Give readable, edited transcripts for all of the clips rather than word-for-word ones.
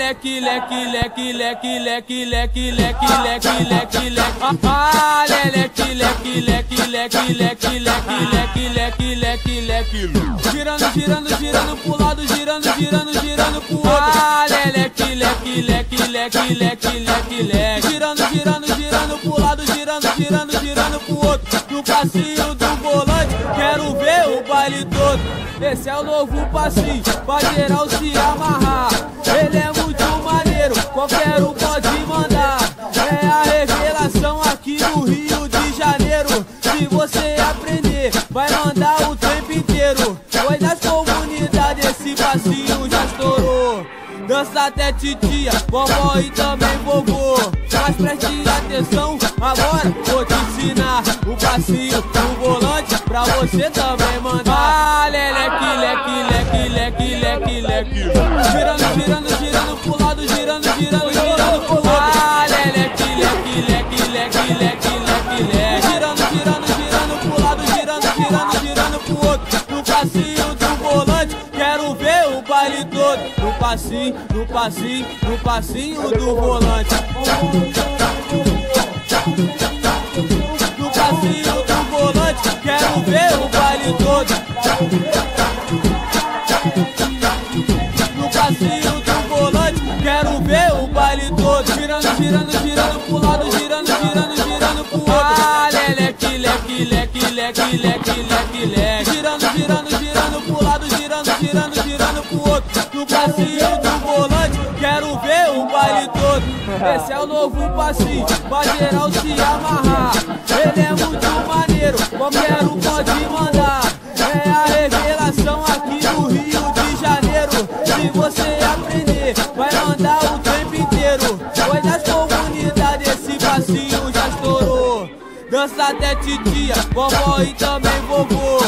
leque, leque, leque, leque, leque, leque, leque, leque, leque, leque. Ah, leque, leque, leque, leque, leque, leque, leque, leque, leque, leque. Girando, girando, girando pro lado, girando, girando, girando pro outro. Ah, leque, leque, leque, leque, leque, leque, leque. Girando, girando, girando pro lado, girando, girando, girando pro outro. No passinho do volante, quero ver o baile todo. Esse é o novo passinho, pra geral se amarrar. Ele é muito maneiro, qualquer um pode mandar. É a revelação aqui no Rio de Janeiro. Se você aprender, vai mandar o tempo inteiro. Foi nas comunidades, esse passinho já estourou. Dança até titia, vovó e também vovô. Mas preste atenção, agora vou te ensinar o passinho do volante pra você também mandar. Ah, leque, leque, leque, leque, leque, leque. Girando, girando, girando pro lado, girando, girando, girando pro outro. Ah, leque, leque, leque, leque, leque, leque, leque. Girando, girando, girando pro lado, girando, girando, girando pro outro. No passinho do volante, quero ver o baile todo. No passinho, no passinho, no passinho do volante. No passinho do volante, quero ver o baile todo. No passinho do volante, quero ver o baile todo. Girando, girando, girando pro lado, girando, girando, girando pro outro. Ah, leque, leque, leque, leque, leque, leque, leque. Girando, girando, girando pro lado, girando, girando, girando pro outro. No passinho do volante, quero ver o baile todo. Esse é o novo passinho, pra geral se amarrar. Ele é muito maneiro, qualquer um pode mandar. É a revelação aqui no Rio de Janeiro. Se você aprender, vai mandar o tempo inteiro. Foi nas comunidades, esse passinho já estourou. Dança até titia, vovó e também vovô.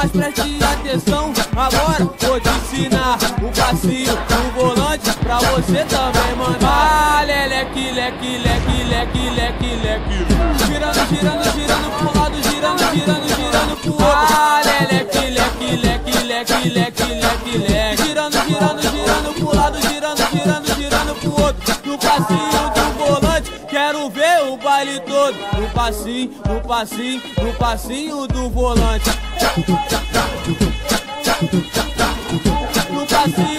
Mas preste atenção, agora vou te ensinar o passinho do volante pra você também mandar. Ah, leque, leque, leque, leque, leque, leque. Girando, girando, girando pro lado, girando, girando, girando pro outro. Ah, leque, leque, leque, leque, leque, leque, leque. Girando, girando, girando pro lado, girando, girando, girando pro outro. No passinho do volante, quero ver o baile todo. No passinho, no passinho, no passinho do volante. No passinho